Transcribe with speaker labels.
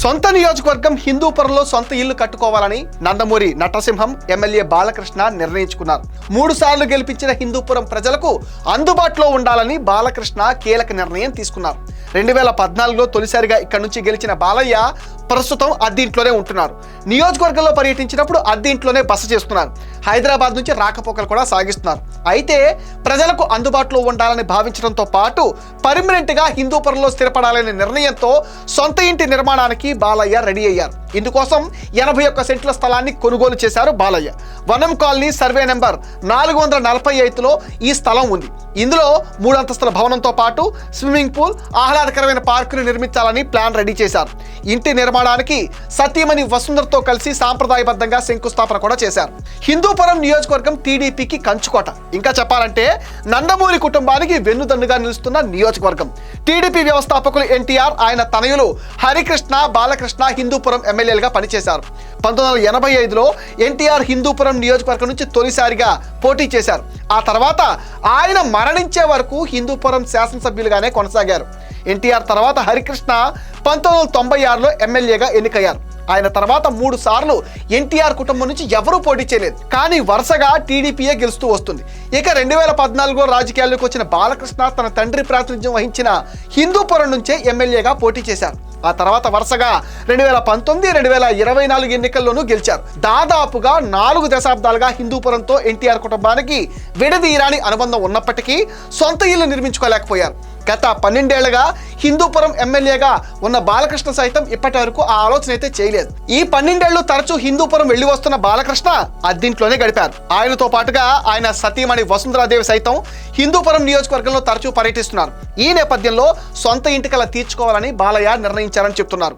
Speaker 1: సొంత నియోజకవర్గం హిందూపురంలో సొంత ఇల్లు కట్టుకోవాలని నందమూరి నటసింహం ఎమ్మెల్యే బాలకృష్ణ నిర్ణయించుకున్నారు. 3 సార్లు గెలిపించిన హిందూపురం ప్రజలకు అందుబాటులో ఉండాలని బాలకృష్ణ కీలక నిర్ణయం తీసుకున్నారు. 2014లో తొలిసారిగా ఇక్కడి నుంచి గెలిచిన బాలయ్య ప్రస్తుతం అద్దీంట్లోనే ఉంటున్నారు. నియోజకవర్గంలో పర్యటించినప్పుడు అద్దీంట్లోనే బస చేస్తున్నారు. హైదరాబాద్ నుంచి రాకపోకలు కూడా సాగిస్తున్నారు. అయితే ప్రజలకు అందుబాటులో ఉండాలని భావించడంతో పాటు పర్మనెంట్గా హిందూపురంలో స్థిరపడాలనే నిర్ణయంతో సొంత ఇంటి నిర్మాణానికి బాలయ్య రెడీ అయ్యారు. ఇందుకోసం 81 సెంట్ల స్థలాన్ని కొనుగోలు చేశారు బాలయ్య. వనం కాలనీ సర్వే నెంబర్ 445లో ఈ స్థలం ఉంది. ఇందులో 3 అంతస్తుల భవనంతో పాటు స్విమ్మింగ్ పూల్, ఆహ్లాదకరమైన పార్కును నిర్మించాలని ప్లాన్ రెడీ చేశారు. ఇంటి నిర్మాణానికి సతీమణి వసుంధరతో కలిసి సాంప్రదాయబద్ధంగా శంకుస్థాపన కూడా చేశారు. హిందూపురం నియోజకవర్గం టీడీపీకి కంచుకోట. ఇంకా చెప్పాలంటే నందమూరి కుటుంబానికి వెన్నుదన్నుగా నిలుస్తున్న నియోజకవర్గం. టీడీపీ వ్యవస్థాపకులు ఎన్టీఆర్, ఆయన తనయులు హరికృష్ణ, బాలకృష్ణ హిందూపురం ఎమ్మెల్యేలుగా పనిచేశారు. 1985లో ఎన్టీఆర్ హిందూపురం నియోజకవర్గం నుంచి తొలిసారిగా పోటీ చేశారు. ఆ తర్వాత ఆయన మరణించే వరకు హిందూపురం శాసనసభ్యులుగానే కొనసాగారు. ఎన్టీఆర్ తర్వాత హరికృష్ణ 1996లో ఎమ్మెల్యేగా ఎన్నికయ్యారు. ఆయన తర్వాత 3 సార్లు ఎన్టీఆర్ కుటుంబం నుంచి ఎవరూ పోటీ చేయలేదు. కానీ వరుసగా టీడీపీయే గెలుస్తూ వస్తుంది. ఇక 2014లో రాజకీయాల్లోకి వచ్చిన బాలకృష్ణ తన తండ్రి ప్రాతినిధ్యం వహించిన హిందూపురం నుంచే ఎమ్మెల్యేగా పోటీ చేశారు. ఆ తర్వాత వరుసగా 2019, 2024 ఎన్నికల్లోనూ గెలిచారు. దాదాపుగా 4 దశాబ్దాలుగా హిందూపురంతో ఎన్టీఆర్ కుటుంబానికి విడదీయరాని అనుబంధం ఉన్నప్పటికీ సొంత ఇల్లు నిర్మించుకోలేకపోయారు. గత 12 ఏళ్లుగా హిందూపురం ఎమ్మెల్యేగా ఉన్న బాలకృష్ణ సైతం ఇప్పటి వరకు ఆ ఆలోచన అయితే చేయలేదు. ఈ 12 ఏళ్లు తరచూ హిందూపురం వెళ్లి వస్తున్న బాలకృష్ణ అద్దీంట్లోనే గడిపారు. ఆయనతో పాటుగా ఆయన సతీమణి వసుంధరాదేవి సైతం హిందూపురం నియోజకవర్గంలో తరచూ పర్యటిస్తున్నారు. ఈ నేపథ్యంలో సొంత ఇంటి కల తీర్చుకోవాలని బాలయ్య నిర్ణయించారని చెప్తున్నారు.